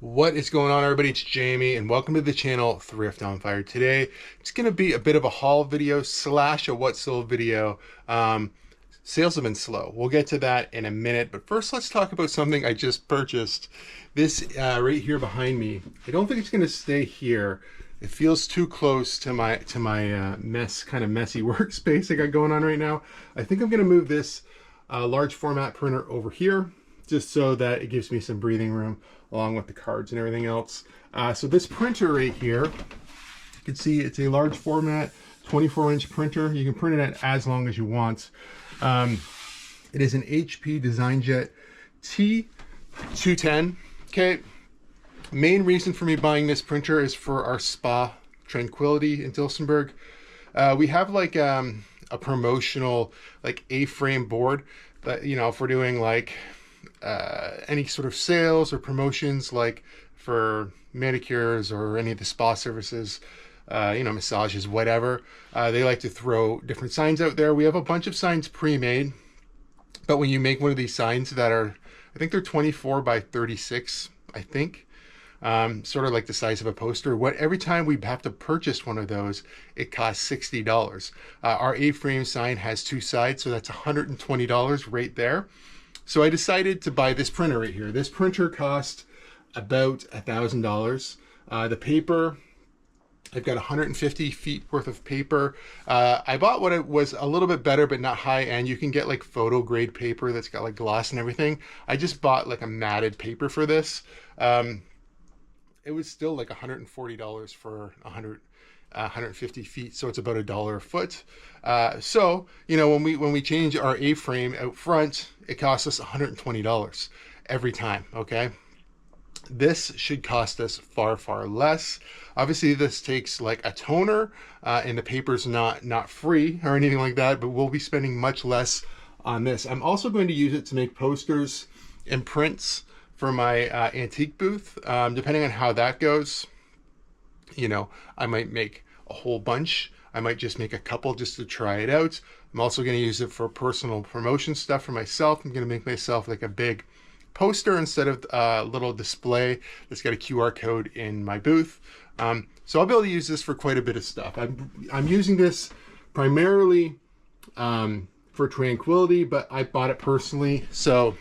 What is going on, everybody? It's Jamie and welcome to the channel Thrift-Onfire. Today it's going to be a bit of a haul video slash a what sold video. Sales have been slow. We'll get to that in a minute, but first let's talk about something I just purchased. This right here behind me. I don't think it's going to stay here. It feels too close to my kind of messy workspace I got going on right now. I think I'm going to move this large format printer over here, just so that it gives me some breathing room along with the cards and everything else. So this printer right here, you can see it's a large format 24-inch printer. You can print it at as long as you want. It is an HP DesignJet T210. Okay, main reason for me buying this printer is for our spa Tranquility in Dilsenberg. We have like a promotional like A-frame board that, you know, if we're doing like any sort of sales or promotions, like for manicures or any of the spa services, you know, massages, whatever, they like to throw different signs out there. We have a bunch of signs pre-made, but when you make one of these signs that are, I think they're 24 by 36, I think, sort of like the size of a poster, every time we have to purchase one of those, it costs $60. Our A-frame sign has two sides, so that's $120 right there. So I decided to buy this printer right here. This printer cost about $1,000. The paper, I've got 150 feet worth of paper. I bought what it was a little bit better, but not high end. You can get like photo grade paper that's got like gloss and everything. I just bought like a matted paper for this. It was still like $140 for 150 feet, so it's about $1 a foot. So you know, when we change our A-frame out front, it costs us $120 every time. Okay, this should cost us far less. Obviously this takes like a toner, and the paper's not free or anything like that, but we'll be spending much less on this. I'm also going to use it to make posters and prints for my antique booth. Depending on how that goes, you know, I might make a whole bunch. I might just make a couple just to try it out. I'm also going to use it for personal promotion stuff for myself. I'm going to make myself like a big poster instead of a little display that's got a QR code in my booth. So I'll be able to use this for quite a bit of stuff. I'm using this primarily for Tranquility, but I bought it personally, so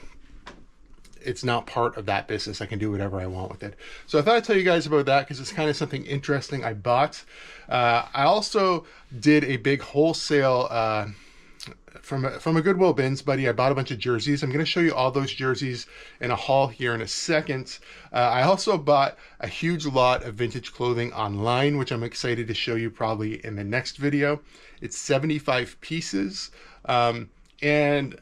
it's not part of that business. I can do whatever I want with it. So I thought I'd tell you guys about that because it's kind of something interesting I bought. I also did a big wholesale from a Goodwill bins, buddy. I bought a bunch of jerseys. I'm going to show you all those jerseys in a haul here in a second. I also bought a huge lot of vintage clothing online, which I'm excited to show you probably in the next video. It's 75 pieces. And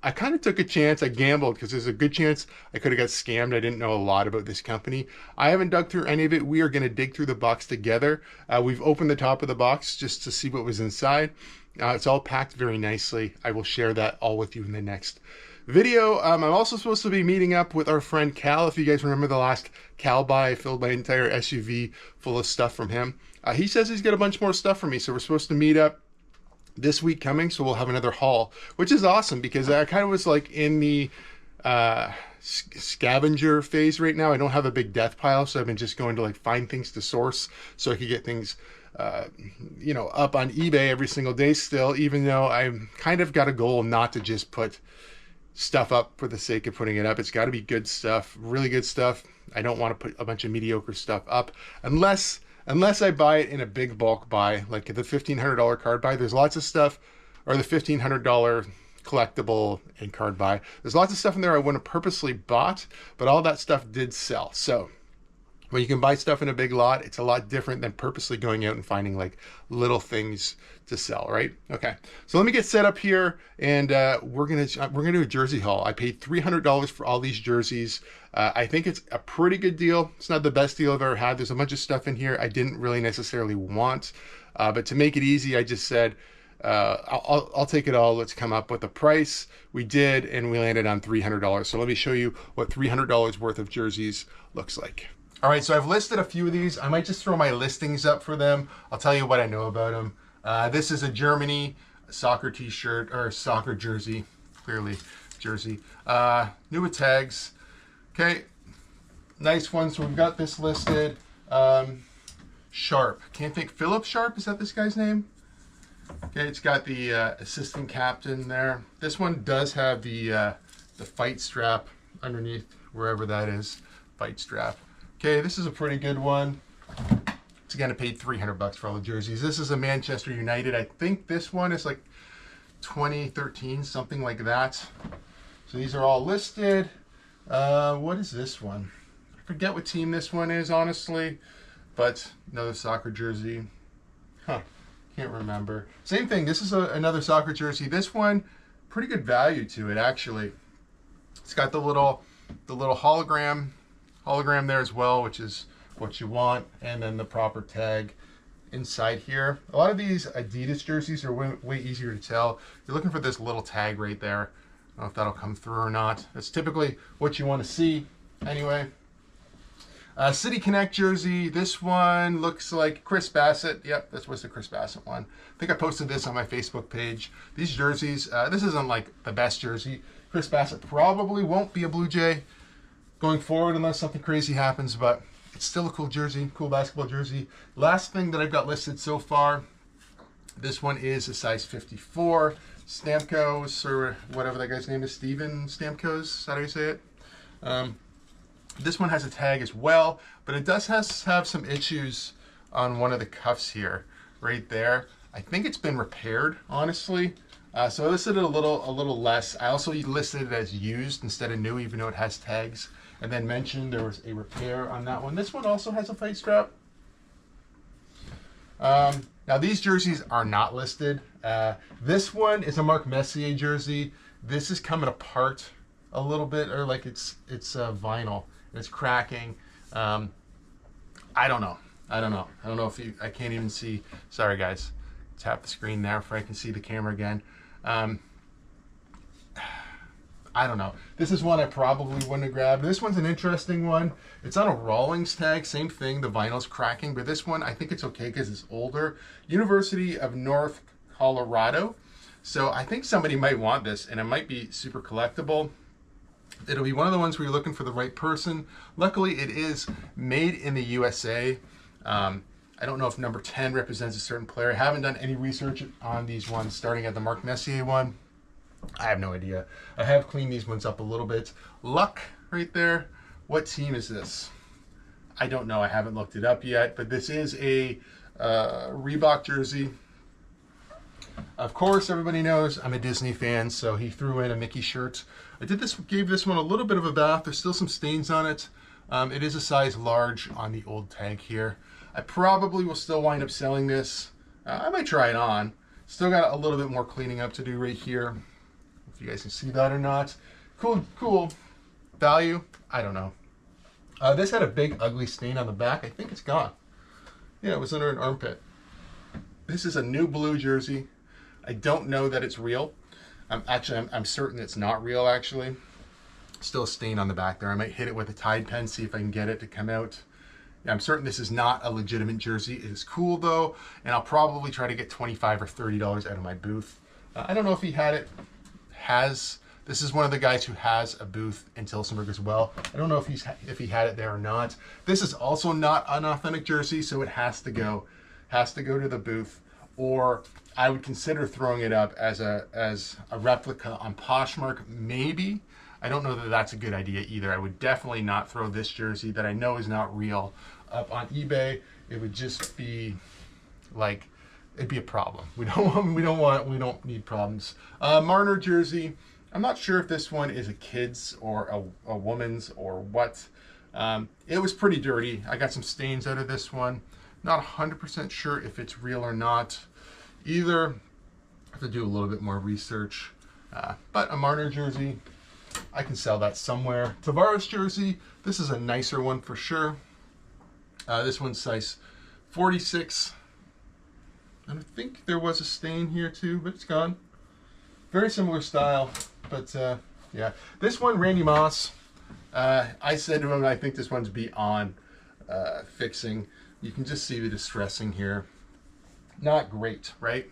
I kind of took a chance. I gambled because there's a good chance I could have got scammed. I didn't know a lot about this company. I haven't dug through any of it. We are going to dig through the box together. We've opened the top of the box just to see what was inside. It's all packed very nicely. I will share that all with you in the next video. I'm also supposed to be meeting up with our friend Cal. If you guys remember the last Cal buy, I filled my entire SUV full of stuff from him. He says he's got a bunch more stuff for me, so we're supposed to meet up this week coming, so we'll have another haul, which is awesome because I kind of was like in the scavenger phase right now. I don't have a big death pile, so I've been just going to like find things to source so I could get things you know, up on eBay every single day still, even though I've kind of got a goal not to just put stuff up for the sake of putting it up. It's got to be good stuff, really good stuff. I don't want to put a bunch of mediocre stuff up unless I buy it in a big bulk buy, like the $1,500 card buy. There's lots of stuff, or the $1,500 collectible and card buy. There's lots of stuff in there I wouldn't have purposely bought, but all that stuff did sell. So when you can buy stuff in a big lot, it's a lot different than purposely going out and finding like little things to sell, right? Okay, so let me get set up here, and we're gonna do a jersey haul. I paid $300 for all these jerseys. I think it's a pretty good deal. It's not the best deal I've ever had. There's a bunch of stuff in here I didn't really necessarily want, but to make it easy, I just said, I'll take it all. Let's come up with a price. We did, and we landed on $300. So let me show you what $300 worth of jerseys looks like. All right, so I've listed a few of these. I might just throw my listings up for them. I'll tell you what I know about them. This is a Germany soccer t-shirt, or soccer jersey, clearly jersey. New with tags. Okay, Nice one. So we've got this listed. Sharp. Can't think. Philip Sharp, is that this guy's name? Okay, it's got the assistant captain there. This one does have the fight strap underneath, wherever that is. Fight strap. Okay, this is a pretty good one. It's again, I paid $300 for all the jerseys. This is a Manchester United. I think this one is like 2013, something like that. So these are all listed. What is this one? I forget what team this one is, honestly, but another soccer jersey. Huh, can't remember. Same thing, this is another soccer jersey. This one, pretty good value to it, actually. It's got the little hologram there as well, which is what you want, and then the proper tag inside here. A lot of these Adidas jerseys are way easier to tell. You're looking for this little tag right there. I don't know if that'll come through or not. That's typically what you want to see anyway. City Connect jersey. This one looks like Chris Bassett. Yep, this was the Chris Bassett one. I think I posted this on my Facebook page. These jerseys, this isn't like the best jersey. Chris Bassett probably won't be a Blue Jay going forward unless something crazy happens, but it's still a cool jersey, cool basketball jersey. Last thing that I've got listed so far, this one is a size 54. Stamkos, or whatever that guy's name is, Steven Stamkos, is that how you say it? This one has a tag as well, but it does have some issues on one of the cuffs here, right there. I think it's been repaired, honestly. So I listed it a little less. I also listed it as used instead of new, even though it has tags. And then mentioned there was a repair on that one. This one also has a fight strap. Now these jerseys are not listed. This one is a Mark Messier jersey. This is coming apart a little bit, or like it's vinyl. It's cracking. I don't know. I don't know if I can't even see. Sorry guys. Tap the screen there if I can see the camera again. I don't know. This is one I probably wouldn't have grabbed. This one's an interesting one. It's on a Rawlings tag. Same thing. The vinyl's cracking. But this one, I think it's okay because it's older. University of North Colorado. So I think somebody might want this, and it might be super collectible. It'll be one of the ones where you're looking for the right person. Luckily, it is made in the USA. I don't know if number 10 represents a certain player. I haven't done any research on these ones, starting at the Mark Messier one. I have no idea. I have cleaned these ones up a little bit. Luck right there. What team is this? I don't know. I haven't looked it up yet, but this is a Reebok jersey. Of course, everybody knows I'm a Disney fan, so he threw in a Mickey shirt. Gave this one a little bit of a bath. There's still some stains on it. It is a size large on the old tag here. I probably will still wind up selling this. I might try it on. Still got a little bit more cleaning up to do right here. If you guys can see that or not. Cool. Value? I don't know. This had a big ugly stain on the back. I think it's gone. Yeah, it was under an armpit. This is a new blue jersey. I don't know that it's real. I'm certain it's not real, actually. Still a stain on the back there. I might hit it with a Tide pen, see if I can get it to come out. Yeah, I'm certain this is not a legitimate jersey. It is cool, though, and I'll probably try to get $25 or $30 out of my booth. I don't know if he this is one of the guys who has a booth in Tillsonburg as well. I don't know if he had it there or not. This is also not an authentic jersey, so it has to go to the booth, or I would consider throwing it up as a replica on Poshmark, maybe. I don't know that that's a good idea either. I would definitely not throw this jersey that I know is not real up on eBay. It would just be like, it'd be a problem. We don't need problems. Marner jersey. I'm not sure if this one is a kid's or a woman's or what. It was pretty dirty. I got some stains out of this one. Not 100% sure if it's real or not either. I have to do a little bit more research. But a Marner jersey, I can sell that somewhere. Tavares jersey, this is a nicer one for sure. This one's size 46. And I think there was a stain here too, but it's gone. Very similar style, but yeah. This one, Randy Moss. I said to him, I think this one's beyond fixing. You can just see the distressing here. Not great, right?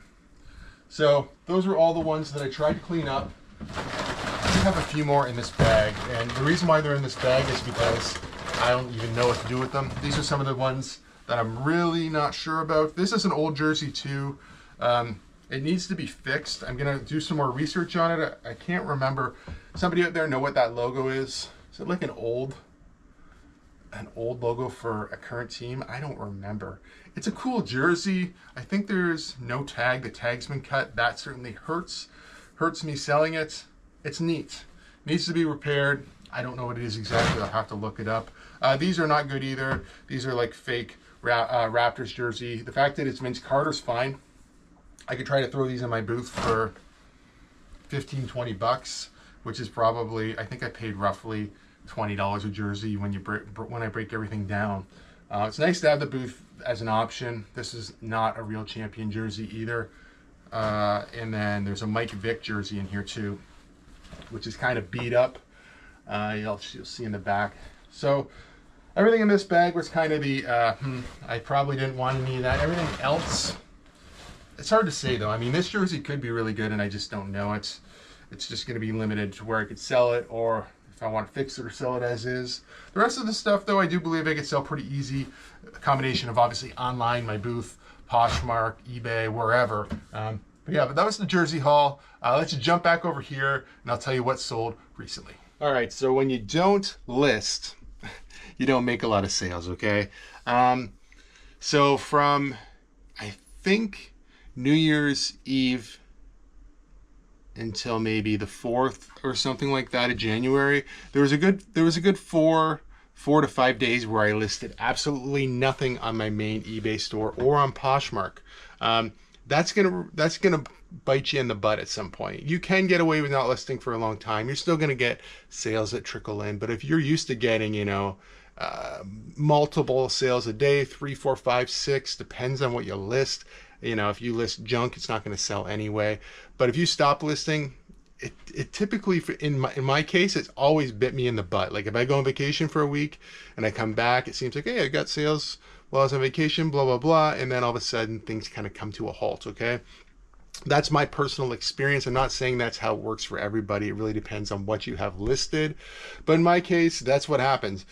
So those are all the ones that I tried to clean up. I have a few more in this bag, and the reason why they're in this bag is because I don't even know what to do with them. These are some of the ones that I'm really not sure about. This is an old jersey too. It needs to be fixed. I'm gonna do some more research on it. I can't remember. Somebody out there know what that logo is? Is it like an old logo for a current team? I don't remember. It's a cool jersey. I think there's no tag. The tag's been cut. That certainly hurts me selling it. It's neat. Needs to be repaired. I don't know what it is exactly. I'll have to look it up. These are not good either. These are like fake Raptors jersey. The fact that it's Vince Carter's fine. I could try to throw these in my booth for 15, 20 bucks, which is probably, I think I paid roughly $20 a jersey when I break everything down. It's nice to have the booth as an option. This is not a real champion jersey either. And then there's a Mike Vick jersey in here too, which is kind of beat up. You'll see in the back. So everything in this bag was kind of the, I probably didn't want any of that. Everything else, it's hard to say though. I mean, this jersey could be really good and I just don't know. It's just going to be limited to where I could sell it, or if I want to fix it or sell it as is. The rest of the stuff though, I do believe I could sell pretty easy. A combination of obviously online, my booth, Poshmark, eBay, wherever. But yeah, but that was the jersey haul. Let's jump back over here and I'll tell you what sold recently. All right, so when you don't list, you don't make a lot of sales, okay? So from, I think, New Year's Eve until maybe the 4th or something like that of January, there was a good 4 to 5 days where I listed absolutely nothing on my main eBay store or on Poshmark. That's gonna bite you in the butt at some point. You can get away with not listing for a long time. You're still gonna get sales that trickle in, but if you're used to getting, multiple sales a day, 3, 4, 5, 6, depends on what you list. If you list junk, it's not going to sell anyway. But if you stop listing, it typically, in my case, it's always bit me in the butt. Like if I go on vacation for a week and I come back, it seems like, hey, I got sales while I was on vacation, blah, blah, blah. And then all of a sudden things kind of come to a halt, okay? That's my personal experience. I'm not saying that's how it works for everybody. It really depends on what you have listed. But in my case, that's what happens.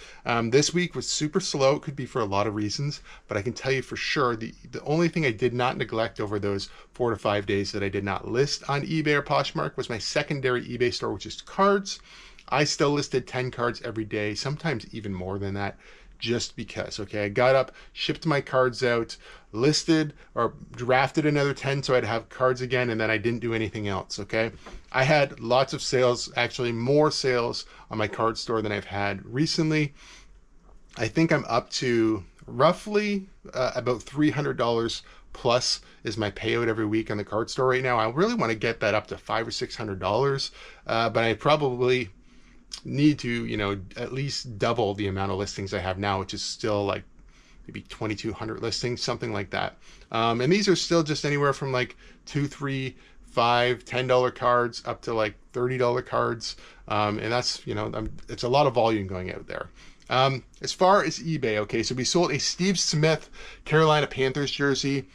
This week was super slow. It could be for a lot of reasons, but I can tell you for sure, the only thing I did not neglect over those 4 to 5 days that I did not list on eBay or Poshmark was my secondary eBay store, which is cards. I still listed 10 cards every day, sometimes even more than that, just because, okay? I got up, shipped my cards out, listed or drafted another 10 so I'd have cards again, and then I didn't do anything else, okay? I had lots of sales, actually more sales on my card store than I've had recently. I think I'm up to roughly about $300 plus is my payout every week on the card store right now. I really want to get that up to $500 or $600, but I probably need to, at least double the amount of listings I have now, which is still like maybe 2,200 listings, something like that. And these are still just anywhere from like $2, $3, $5, $10 cards up to like $30 cards. And that's, it's a lot of volume going out there. As far as eBay, okay, so we sold a Steve Smith Carolina Panthers jersey.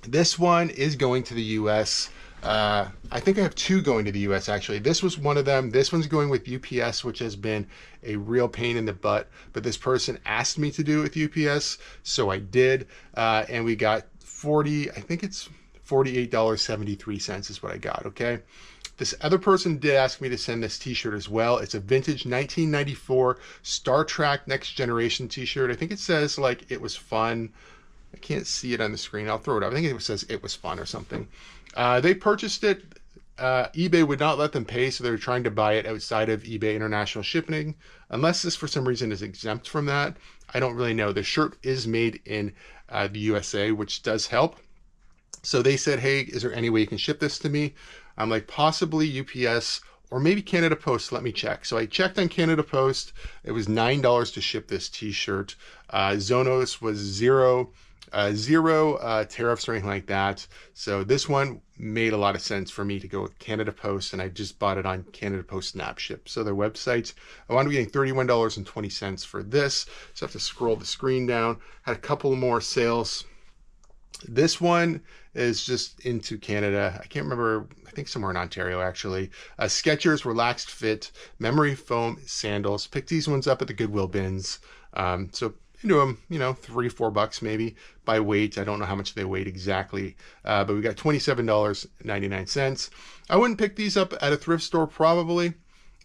This one is going to the US. I think I have 2 going to the US actually. This was one of them. This one's going with UPS, which has been a real pain in the butt, but this person asked me to do it with UPS, so I did. And we got I think it's $48.73 is what I got, okay? This other person did ask me to send this t-shirt as well. It's a vintage 1994 Star Trek Next Generation t-shirt. I think it says like it was fun. I can't see it on the screen. I'll throw it up. I think it says it was fun or something. They purchased it. eBay would not let them pay, so they were trying to buy it outside of eBay international shipping. Unless this for some reason is exempt from that, I don't really know. The shirt is made in the USA, which does help. So they said, hey, is there any way you can ship this to me? I'm like, possibly UPS or maybe Canada Post. Let me check. So I checked on Canada Post. It was $9 to ship this t-shirt. Zonos was zero tariffs or anything like that. So this one made a lot of sense for me to go with Canada Post, and I just bought it on Canada Post Snapship. So their website, I wound up getting $31.20 for this. So I have to scroll the screen down. Had a couple more sales This one is just into Canada. I can't remember. I think somewhere in Ontario, actually. Skechers Relaxed Fit Memory Foam Sandals. Picked these ones up at the Goodwill bins. So into them, you know, $3-4 maybe by weight. I don't know how much they weighed exactly, but we got $27.99. I wouldn't pick these up at a thrift store probably.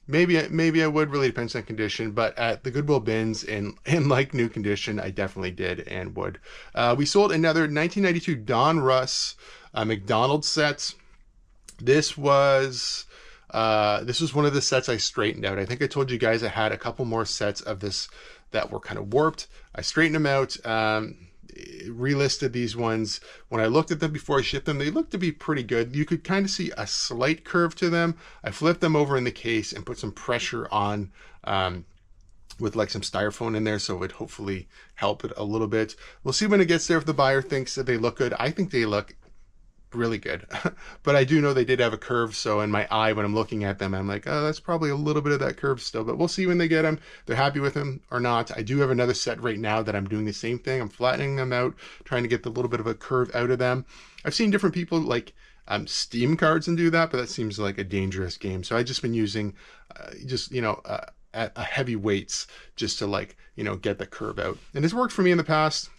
Maybe I would, really depends on condition, but at the Goodwill bins in like new condition, I definitely did and would. We sold another 1992 Don Russ McDonald's sets. This was one of the sets I straightened out. I think I told you guys I had a couple more sets of this that were kind of warped. I straightened them out. Relisted these ones. When I looked at them before I shipped them, they looked to be pretty good. You could kind of see a slight curve to them. I flipped them over in the case and put some pressure on with like some styrofoam in there, so it would hopefully help it a little bit. We'll see when it gets there if the buyer thinks that they look good. I think they look really good, but I do know they did have a curve, so in my eye when I'm looking at them, I'm like, oh, that's probably a little bit of that curve still, but we'll see when they get them. They're happy with them or not. I do have another set right now that I'm doing the same thing. I'm flattening them out, trying to get the little bit of a curve out of them. I've seen different people like steam cards and do that, but that seems like a dangerous game. So I've just been using at heavy weights just to, like, you know, get the curve out, and it's worked for me in the past.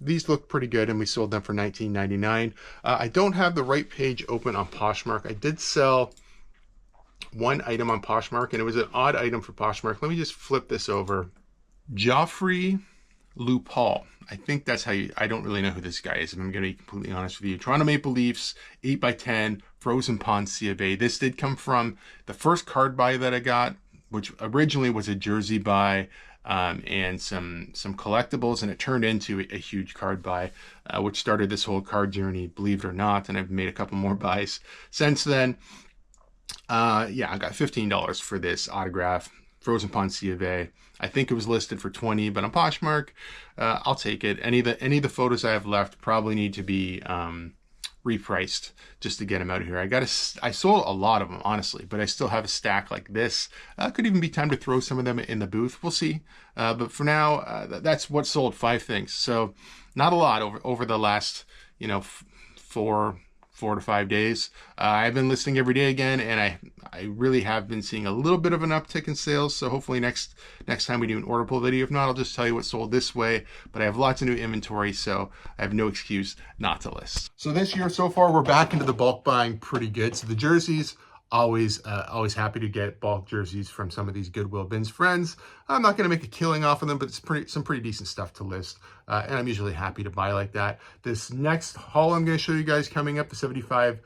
These look pretty good, and we sold them for $19.99. I don't have the right page open on Poshmark. I did sell one item on Poshmark, and it was an odd item for Poshmark. Let me just flip this over. Geoffrey Lupal. I think that's how you, I don't really know who this guy is, if I'm going to be completely honest with you. Toronto Maple Leafs, 8x10, Frozen Pond CFA. This did come from the first card buy that I got, which originally was a jersey buy, and some collectibles, and it turned into a huge card buy, which started this whole card journey, believe it or not, and I've made a couple more buys since then. Yeah, I got $15 for this autograph, Frozen Pond C of A. I think it was listed for $20, but on Poshmark, I'll take it. Any of the photos I have left probably need to be repriced just to get them out of here. I sold a lot of them, honestly, but I still have a stack like this. Could even be time to throw some of them in the booth. We'll see. But for now, that's what sold, 5 things. So not a lot over the last, you know, 4 to 5 days. I've been listing every day again, and I really have been seeing a little bit of an uptick in sales. So hopefully next time we do an order pull video. If not, I'll just tell you what sold this way. But I have lots of new inventory, so I have no excuse not to list. So this year so far, we're back into the bulk buying pretty good. So the jerseys, always happy to get bulk jerseys from some of these Goodwill bins friends. I'm not going to make a killing off of them, but it's some pretty decent stuff to list, and I'm usually happy to buy like that. This next haul I'm going to show you guys coming up, the 75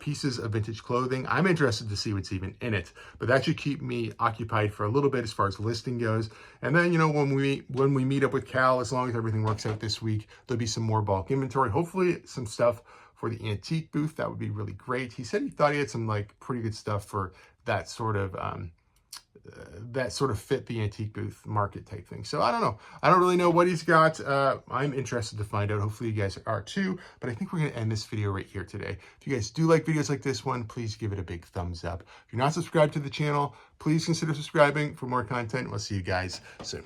pieces of vintage clothing. I'm interested to see what's even in it, but that should keep me occupied for a little bit as far as listing goes. And then, you know, when we meet up with Cal, as long as everything works out this week, there'll be some more bulk inventory. Hopefully some stuff for the antique booth. That would be really great. He said he thought he had some like pretty good stuff for that sort of fit the antique booth market type thing. So I don't know. I don't really know what he's got. I'm interested to find out. Hopefully you guys are too. But I think we're going to end this video right here today. If you guys do like videos like this one, please give it a big thumbs up. If you're not subscribed to the channel, please consider subscribing for more content. We'll see you guys soon.